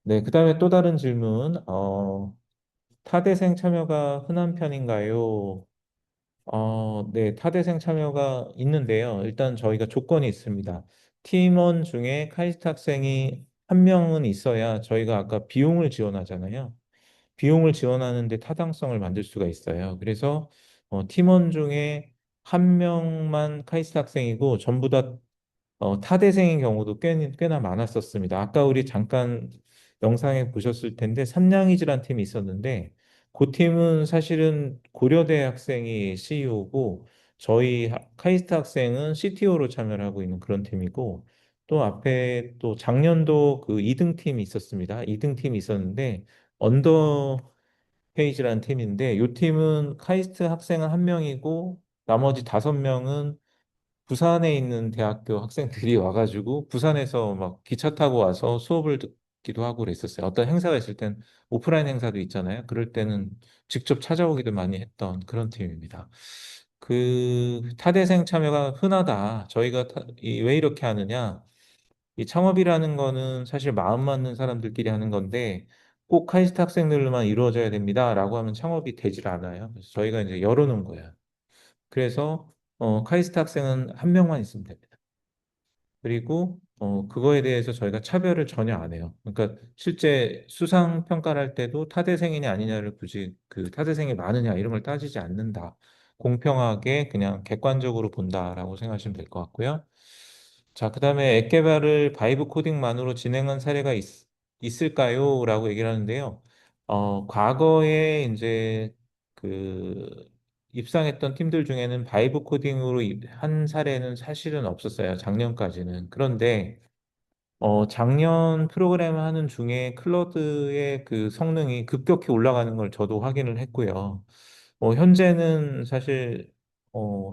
네, 그다음에 또 다른 질문. 타대생 참여가 흔한 편인가요? 네, 타대생 참여가 있는데요. 일단 저희가 조건이 있습니다. 팀원 중에 카이스트 학생이 한 명은 있어야 저희가 아까 비용을 지원하잖아요. 비용을 지원하는데 타당성을 만들 수가 있어요. 그래서 팀원 중에 한 명만 카이스트 학생이고 전부 다 타대생인 경우도 꽤나 많았었습니다. 아까 우리 잠깐 영상에 보셨을 텐데 삼양이즈란 팀이 있었는데 그 팀은 사실은 고려대 학생이 CEO고 저희 카이스트 학생은 CTO로 참여를 하고 있는 그런 팀이고 또 앞에 또 작년도 그 2등 팀이 있었습니다. 2등 팀이 있었는데 언더 페이지라는 팀인데 이 팀은 카이스트 학생은 한 명이고 나머지 5명은 부산에 있는 대학교 학생들이 와가지고 부산에서 막 기차 타고 와서 수업을 듣기도 하고 그랬었어요. 어떤 행사가 있을 땐 오프라인 행사도 있잖아요. 그럴 때는 직접 찾아오기도 많이 했던 그런 팀입니다. 그 타대생 참여가 흔하다. 저희가 왜 이렇게 하느냐? 이 창업이라는 거는 사실 마음 맞는 사람들끼리 하는 건데 꼭 카이스트 학생들로만 이루어져야 됩니다라고 하면 창업이 되질 않아요. 그래서 저희가 이제 열어놓은 거예요. 그래서 카이스트 학생은 한 명만 있으면 됩니다. 그리고 그거에 대해서 저희가 차별을 전혀 안 해요. 그러니까 실제 수상 평가를 할 때도 타대생이냐 아니냐를 굳이 그 타대생이 많으냐 이런 걸 따지지 않는다. 공평하게 그냥 객관적으로 본다라고 생각하시면 될 것 같고요. 자, 그다음에 앱 개발을 바이브 코딩만으로 진행한 사례가 있을까요? 라고 얘기를 하는데요. 과거에 이제 그 입상했던 팀들 중에는 바이브 코딩으로 한 사례는 사실은 없었어요. 작년까지는. 그런데 작년 프로그램 하는 중에 클로드의 그 성능이 급격히 올라가는 걸 저도 확인을 했고요. 현재는 사실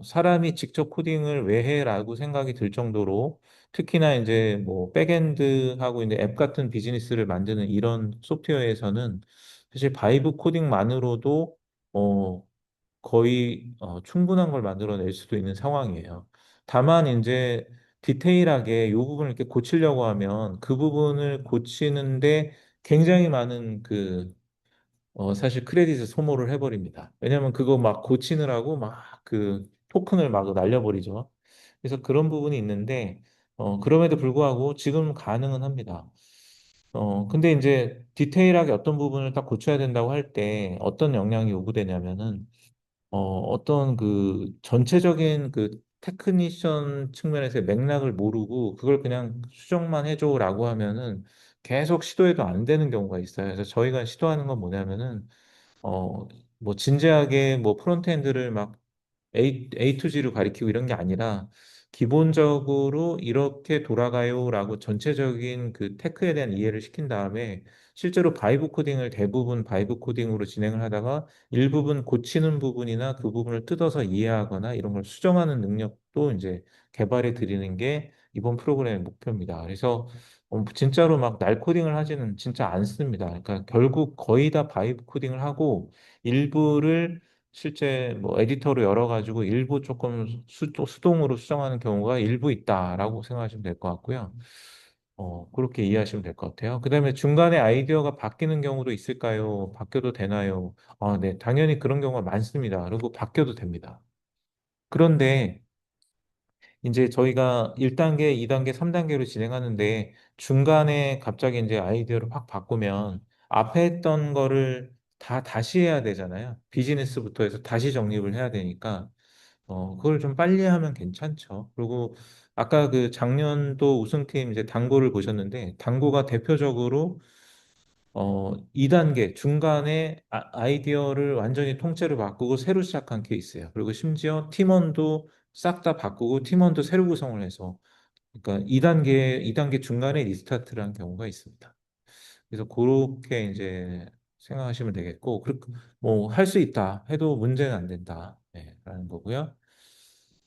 사람이 직접 코딩을 왜 해라고 생각이 들 정도로 특히나 이제 뭐 백엔드하고 이제 앱 같은 비즈니스를 만드는 이런 소프트웨어에서는 사실 바이브 코딩만으로도 어, 거의 충분한 걸 만들어낼 수도 있는 상황이에요. 다만 이제 디테일하게 이 부분을 이렇게 고치려고 하면 그 부분을 고치는데 굉장히 많은 사실 크레딧을 소모를 해버립니다. 왜냐하면 그거 막 고치느라고 막 그 토큰을 막 날려버리죠. 그래서 그런 부분이 있는데 그럼에도 불구하고 지금 가능은 합니다. 근데 이제 디테일하게 어떤 부분을 딱 고쳐야 된다고 할 때 어떤 역량이 요구되냐면은 어떤 그 전체적인 그 테크니션 측면에서의 맥락을 모르고 그걸 그냥 수정만 해줘라고 하면은 계속 시도해도 안 되는 경우가 있어요. 그래서 저희가 시도하는 건 뭐냐면은 어, 뭐 진지하게 뭐 프론트엔드를 막 A to G로 가리키고 이런 게 아니라 기본적으로 이렇게 돌아가요라고 전체적인 그 테크에 대한 이해를 시킨 다음에 실제로 바이브 코딩을 대부분 바이브 코딩으로 진행을 하다가 일부분 고치는 부분이나 그 부분을 뜯어서 이해하거나 이런 걸 수정하는 능력도 이제 개발해 드리는 게 이번 프로그램의 목표입니다. 그래서 진짜로 막 날 코딩을 하지는 진짜 않습니다. 그러니까 결국 거의 다 바이브 코딩을 하고 일부를 실제 뭐 에디터로 열어가지고 일부 조금 수동으로 수정하는 경우가 일부 있다라고 생각하시면 될 것 같고요. 그렇게 이해하시면 될 것 같아요. 그다음에 중간에 아이디어가 바뀌는 경우도 있을까요? 바뀌어도 되나요? 네, 당연히 그런 경우가 많습니다. 그리고 바뀌어도 됩니다. 그런데 이제 저희가 1단계, 2단계, 3단계로 진행하는데 중간에 갑자기 이제 아이디어를 확 바꾸면 앞에 했던 거를 다 다시 해야 되잖아요. 비즈니스부터 해서 다시 정립을 해야 되니까 그걸 좀 빨리 하면 괜찮죠. 그리고 아까 그 작년도 우승팀 이제 당고를 보셨는데 당고가 대표적으로 2단계 중간에 아이디어를 완전히 통째로 바꾸고 새로 시작한 케이스예요. 그리고 심지어 팀원도 싹 다 바꾸고 팀원도 새로 구성을 해서 그러니까 2단계 중간에 리스타트를 한 경우가 있습니다. 그래서 그렇게 이제 생각하시면 되겠고, 뭐, 할 수 있다 해도 문제는 안 된다. 네, 라는 거고요.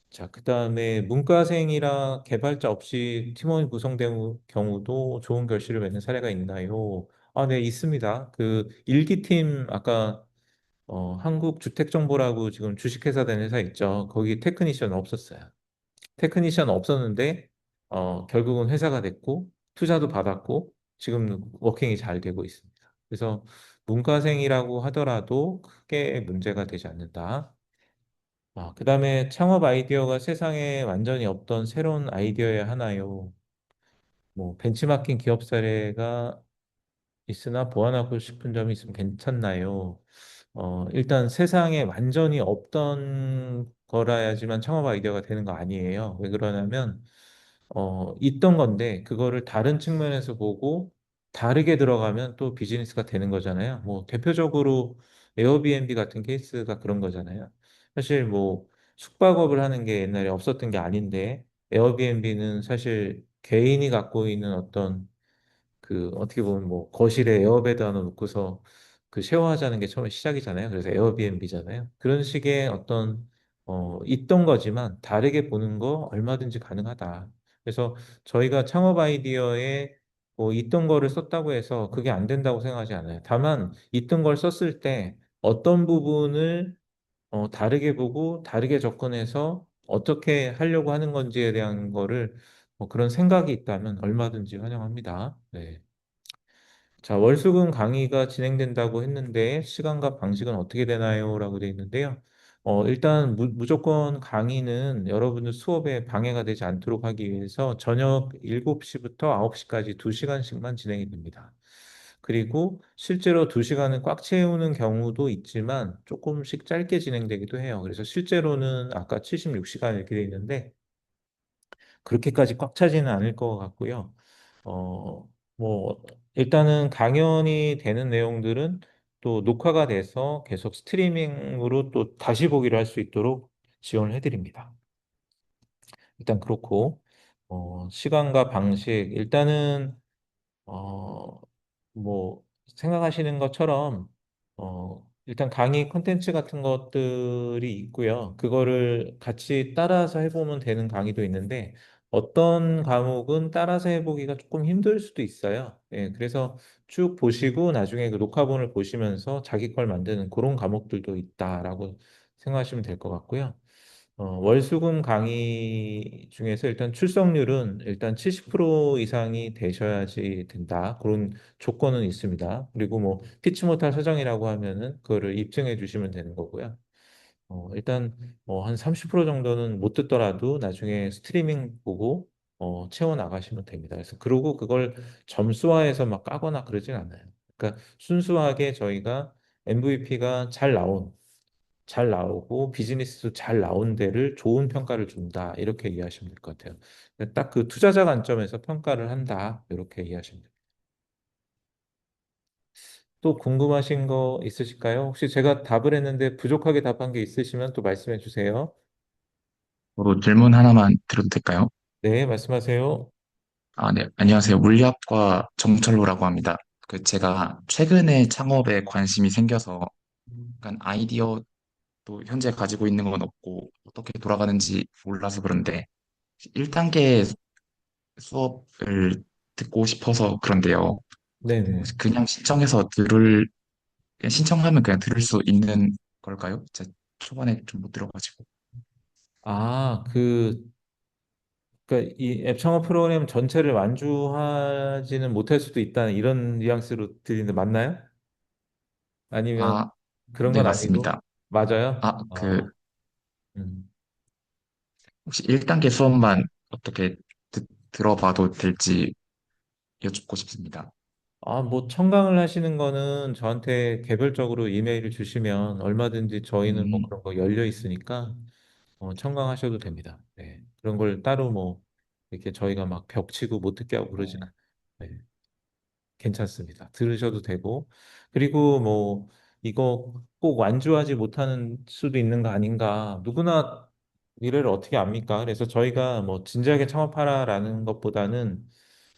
자, 그 다음에 문과생이라 개발자 없이 팀원이 구성된 경우도 좋은 결실을 맺는 사례가 있나요? 아, 네, 있습니다. 그 일기팀, 아까 한국주택정보라고 지금 주식회사 된 회사 있죠. 거기 테크니션 없었어요. 테크니션 없었는데, 결국은 회사가 됐고, 투자도 받았고, 지금 워킹이 잘 되고 있습니다. 그래서 문과생이라고 하더라도 크게 문제가 되지 않는다. 그 다음에 창업 아이디어가 세상에 완전히 없던 새로운 아이디어의 하나요. 뭐, 벤치마킹 기업 사례가 있으나 보완하고 싶은 점이 있으면 괜찮나요? 일단 세상에 완전히 없던 거라야지만 창업 아이디어가 되는 거 아니에요. 왜 그러냐면, 있던 건데, 그거를 다른 측면에서 보고 다르게 들어가면 또 비즈니스가 되는 거잖아요. 뭐, 대표적으로 에어비앤비 같은 케이스가 그런 거잖아요. 사실 뭐, 숙박업을 하는 게 옛날에 없었던 게 아닌데, 에어비앤비는 사실 개인이 갖고 있는 어떤 그 어떻게 보면 뭐 거실에 에어베드 하나 놓고서 그 쉐어하자는 게 처음에 시작이잖아요. 그래서 에어비앤비잖아요. 그런 식의 어떤 있던 거지만 다르게 보는 거 얼마든지 가능하다. 그래서 저희가 창업 아이디어에 뭐 있던 거를 썼다고 해서 그게 안 된다고 생각하지 않아요. 다만 있던 걸 썼을 때 어떤 부분을 다르게 보고 다르게 접근해서 어떻게 하려고 하는 건지에 대한 거를 뭐 그런 생각이 있다면 얼마든지 환영합니다. 네. 자, 월수금 강의가 진행된다고 했는데 시간과 방식은 어떻게 되나요? 라고 되어 있는데요. 일단 무조건 강의는 여러분들 수업에 방해가 되지 않도록 하기 위해서 저녁 7시부터 9시까지 2시간씩만 진행이 됩니다. 그리고 실제로 2시간은 꽉 채우는 경우도 있지만 조금씩 짧게 진행되기도 해요. 그래서 실제로는 아까 76시간 이렇게 되어 있는데 그렇게까지 꽉 차지는 않을 것 같고요. 뭐, 일단은 강연이 되는 내용들은 또 녹화가 돼서 계속 스트리밍으로 또 다시 보기를 할 수 있도록 지원을 해드립니다. 일단 그렇고, 시간과 방식, 일단은 어, 뭐, 생각하시는 것처럼, 일단 강의 콘텐츠 같은 것들이 있고요. 그거를 같이 따라서 해보면 되는 강의도 있는데, 어떤 과목은 따라서 해보기가 조금 힘들 수도 있어요. 예, 그래서 쭉 보시고 나중에 그 녹화본을 보시면서 자기 걸 만드는 그런 과목들도 있다라고 생각하시면 될 것 같고요. 월수금 강의 중에서 일단 출석률은 일단 70% 이상이 되셔야지 된다. 그런 조건은 있습니다. 그리고 뭐 피치 못할 사정이라고 하면은 그거를 입증해 주시면 되는 거고요. 일단 한 30% 정도는 못 듣더라도 나중에 스트리밍 보고 채워 나가시면 됩니다. 그래서 그러고 그걸 점수화해서 막 까거나 그러진 않아요. 그러니까 순수하게 저희가 MVP가 잘 나오고 비즈니스도 잘 나온 데를 좋은 평가를 준다. 이렇게 이해하시면 될 것 같아요. 딱 그 투자자 관점에서 평가를 한다. 이렇게 이해하시면 됩니다. 또 궁금하신 거 있으실까요? 혹시 제가 답을 했는데 부족하게 답한 게 있으시면 또 말씀해 주세요. 저도 질문 하나만 드려도 될까요? 네, 말씀하세요. 아, 네. 안녕하세요. 물리학과 정철로라고 합니다. 제가 최근에 창업에 관심이 생겨서 약간 아이디어도 현재 가지고 있는 건 없고 어떻게 돌아가는지 몰라서 그런데 1단계 수업을 듣고 싶어서 그런데요. 네네. 혹시 그냥 그냥 신청하면 그냥 들을 수 있는 걸까요? 제가 초반에 좀 못 들어가지고. 아, 그러니까 이 앱 창업 프로그램 전체를 완주하지는 못할 수도 있다는 이런 뉘앙스로 들리는데 맞나요? 아니면 아, 그런 네, 건 아니고 맞습니다. 맞아요? 아, 음. 혹시 1단계 수업만 어떻게 들어봐도 될지 여쭙고 싶습니다. 뭐 청강을 하시는 거는 저한테 개별적으로 이메일을 주시면 얼마든지 저희는 뭐 음, 그런 거 열려 있으니까 청강하셔도 됩니다. 네. 그런 걸 따로 뭐 이렇게 저희가 막 벽치고 못 듣게 하고 그러진 어, 않아요. 네. 괜찮습니다. 들으셔도 되고 그리고 뭐 이거 꼭 완주하지 못하는 수도 있는 거 아닌가? 누구나 미래를 어떻게 압니까? 그래서 저희가 뭐 진지하게 창업하라라는 것보다는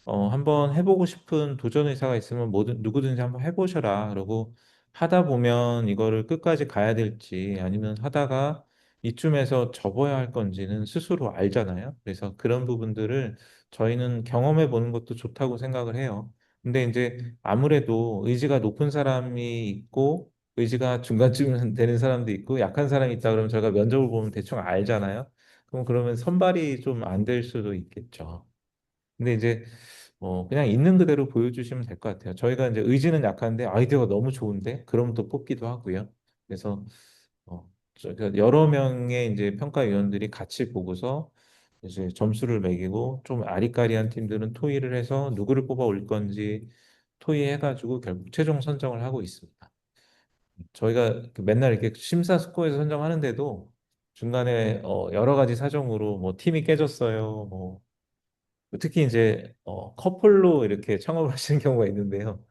한번 해보고 싶은 도전 의사가 있으면 뭐든 누구든지 한번 해보셔라. 그러고 하다 보면 이거를 끝까지 가야 될지 아니면 하다가 이쯤에서 접어야 할 건지는 스스로 알잖아요. 그래서 그런 부분들을 저희는 경험해 보는 것도 좋다고 생각을 해요. 근데 이제 아무래도 의지가 높은 사람이 있고 의지가 중간쯤 되는 사람도 있고 약한 사람이 있다 그러면 저희가 면접을 보면 대충 알잖아요. 그럼 그러면 선발이 좀 안 될 수도 있겠죠. 근데 이제 그냥 있는 그대로 보여주시면 될 것 같아요. 저희가 이제 의지는 약한데 아이디어가 너무 좋은데 그러면 또 뽑기도 하고요. 그래서 저희가 여러 명의 이제 평가위원들이 같이 보고서 이제 점수를 매기고 좀 아리까리한 팀들은 토의를 해서 누구를 뽑아 올 건지 토의해가지고 결국 최종 선정을 하고 있습니다. 저희가 그 맨날 이렇게 심사숙고해서 선정하는데도 중간에 여러 가지 사정으로 뭐 팀이 깨졌어요. 뭐 특히 이제 커플로 이렇게 창업을 하시는 경우가 있는데요.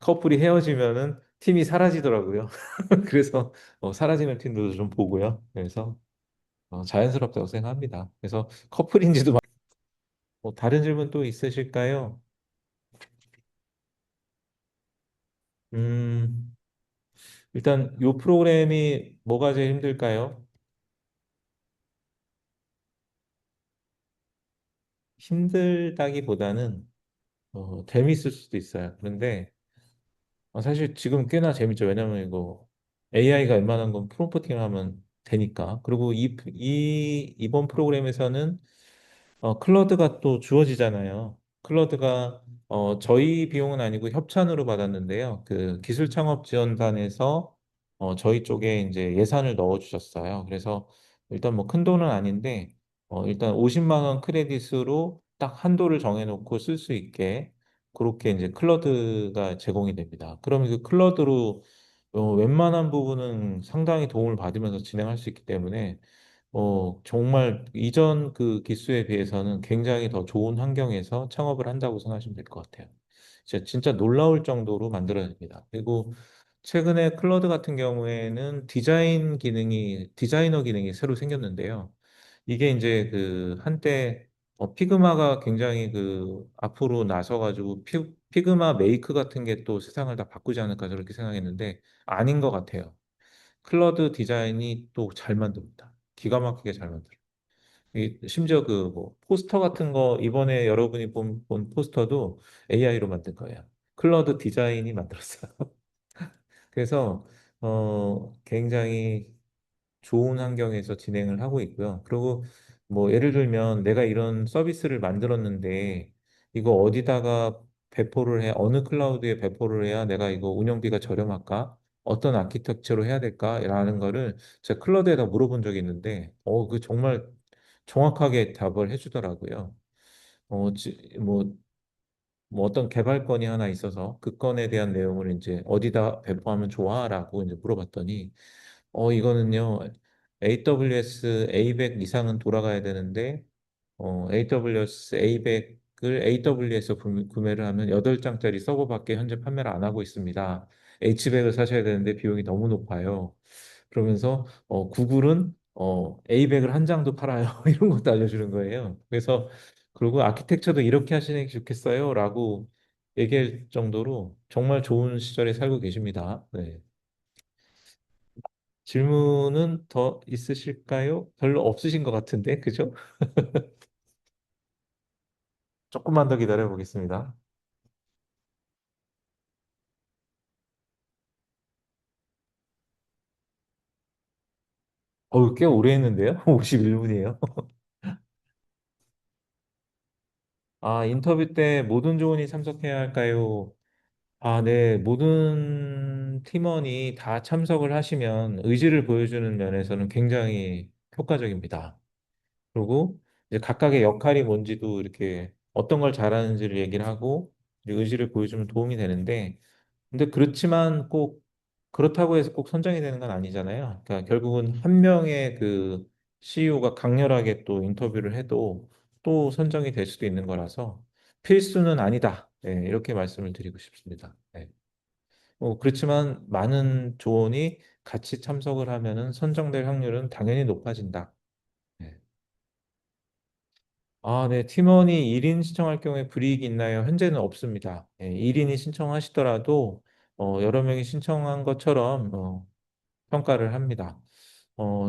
커플이 헤어지면은 팀이 사라지더라고요. 그래서 사라지는 팀들도 좀 보고요. 그래서 자연스럽다고 생각합니다. 그래서 커플인지도 다른 질문 또 있으실까요? 음, 일단 요 프로그램이 뭐가 제일 힘들까요? 힘들다기보다는 재밌을 수도 있어요. 그런데 사실 지금 꽤나 재밌죠. 왜냐면 이거 AI가 웬만한 건 프롬프팅을 하면 되니까. 그리고 이번 프로그램에서는 클러드가 또 주어지잖아요. 클러드가 저희 비용은 아니고 협찬으로 받았는데요. 그 기술 창업 지원단에서 저희 쪽에 이제 예산을 넣어 주셨어요. 그래서 일단 뭐 큰 돈은 아닌데 일단 50만 원 크레딧으로 딱 한도를 정해 놓고 쓸 수 있게 그렇게 이제 클러드가 제공이 됩니다. 그러면 그 클러드로 웬만한 부분은 상당히 도움을 받으면서 진행할 수 있기 때문에 정말 이전 그 기수에 비해서는 굉장히 더 좋은 환경에서 창업을 한다고 생각하시면 될 것 같아요. 진짜 놀라울 정도로 만들어냅니다. 그리고 최근에 클러드 같은 경우에는 디자이너 기능이 새로 생겼는데요. 이게 이제 그 한때 피그마가 굉장히 그 앞으로 나서가지고 피그마 메이크 같은 게 또 세상을 다 바꾸지 않을까 저렇게 생각했는데 아닌 것 같아요. 클러드 디자인이 또 잘 만듭니다. 기가 막히게 잘 만들어요. 심지어 그 뭐 포스터 같은 거 이번에 여러분이 본 포스터도 AI로 만든 거예요. 클러드 디자인이 만들었어요. 그래서 굉장히 좋은 환경에서 진행을 하고 있고요. 그리고 뭐 예를 들면 내가 이런 서비스를 만들었는데 이거 어디다가 배포를 해, 어느 클라우드에 배포를 해야 내가 이거 운영비가 저렴할까? 어떤 아키텍처로 해야 될까?라는 거를 제가 클라우드에다 물어본 적이 있는데, 그 정말 정확하게 답을 해주더라고요. 뭐 어떤 개발건이 하나 있어서 그 건에 대한 내용을 이제 어디다 배포하면 좋아라고 이제 물어봤더니 이거는요 AWS A100 이상은 돌아가야 되는데 AWS A100을 AWS에서 구매를 하면 8장짜리 서버밖에 현재 판매를 안 하고 있습니다. H100을 사셔야 되는데 비용이 너무 높아요. 그러면서 구글은 A100을 한 장도 팔아요. 이런 것도 알려주는 거예요. 그래서 그리고 아키텍처도 이렇게 하시는 게 좋겠어요. 라고 얘기할 정도로 정말 좋은 시절에 살고 계십니다. 네. 질문은 더 있으실까요? 별로 없으신 것 같은데, 그죠? 조금만 더 기다려 보겠습니다. 꽤 오래 했는데요? 51분이에요. 인터뷰 때 모든 조원이 참석해야 할까요? 네. 모든 팀원이 다 참석을 하시면 의지를 보여주는 면에서는 굉장히 효과적입니다. 그리고 이제 각각의 역할이 뭔지도 이렇게 어떤 걸 잘하는지를 얘기를 하고 이제 의지를 보여주면 도움이 되는데 근데 그렇지만 꼭 그렇다고 해서 꼭 선정이 되는 건 아니잖아요. 그러니까 결국은 한 명의 그 CEO가 강렬하게 또 인터뷰를 해도 또 선정이 될 수도 있는 거라서 필수는 아니다. 네, 이렇게 말씀을 드리고 싶습니다. 네. 그렇지만 많은 조언이 같이 참석을 하면은 선정될 확률은 당연히 높아진다. 네. 네. 팀원이 1인 신청할 경우에 불이익이 있나요? 현재는 없습니다. 1인이 신청하시더라도 여러 명이 신청한 것처럼 평가를 합니다.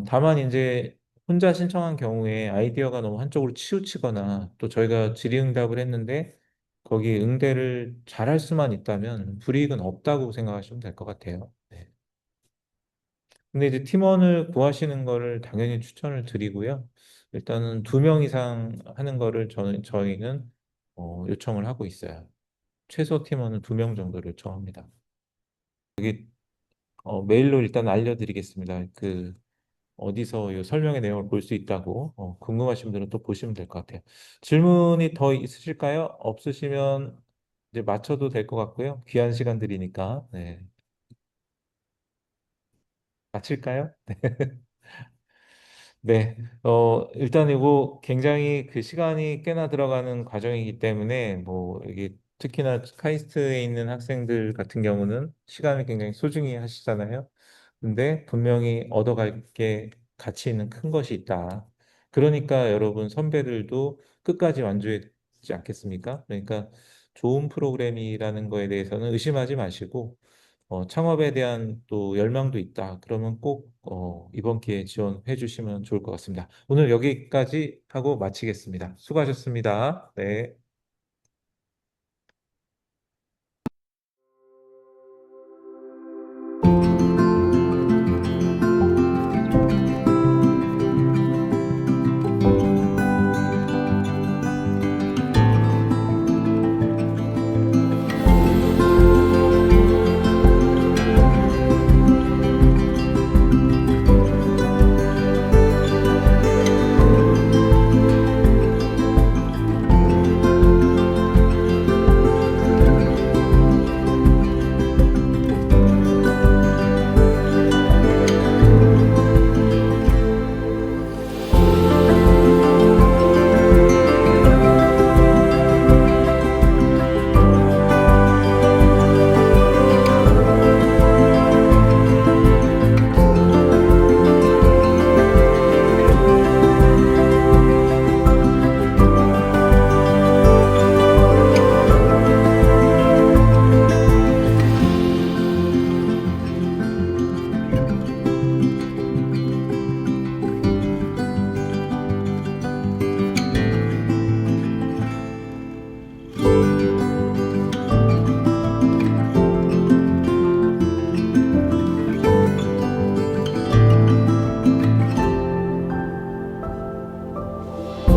다만 이제 혼자 신청한 경우에 아이디어가 너무 한쪽으로 치우치거나 또 저희가 질의응답을 했는데 거기 응대를 잘할 수만 있다면 불이익은 없다고 생각하시면 될 것 같아요. 네. 근데 이제 팀원을 구하시는 거를 당연히 추천을 드리고요. 일단은 2명 이상 하는 거를 저희는 요청을 하고 있어요. 최소 팀원은 2명 정도를 요청합니다. 메일로 일단 알려드리겠습니다. 어디서 이 설명의 내용을 볼 수 있다고 궁금하신 분들은 또 보시면 될 것 같아요. 질문이 더 있으실까요? 없으시면 이제 마쳐도 될 것 같고요. 귀한 시간들이니까. 네. 마칠까요? 네, 일단 이거 굉장히 그 시간이 꽤나 들어가는 과정이기 때문에 뭐 이게 특히나 카이스트에 있는 학생들 같은 경우는 시간을 굉장히 소중히 하시잖아요. 근데 분명히 얻어갈 게 가치 있는 큰 것이 있다. 그러니까 여러분 선배들도 끝까지 완주했지 않겠습니까? 그러니까 좋은 프로그램이라는 거에 대해서는 의심하지 마시고 창업에 대한 또 열망도 있다. 그러면 꼭 이번 기회에 지원해 주시면 좋을 것 같습니다. 오늘 여기까지 하고 마치겠습니다. 수고하셨습니다. 네.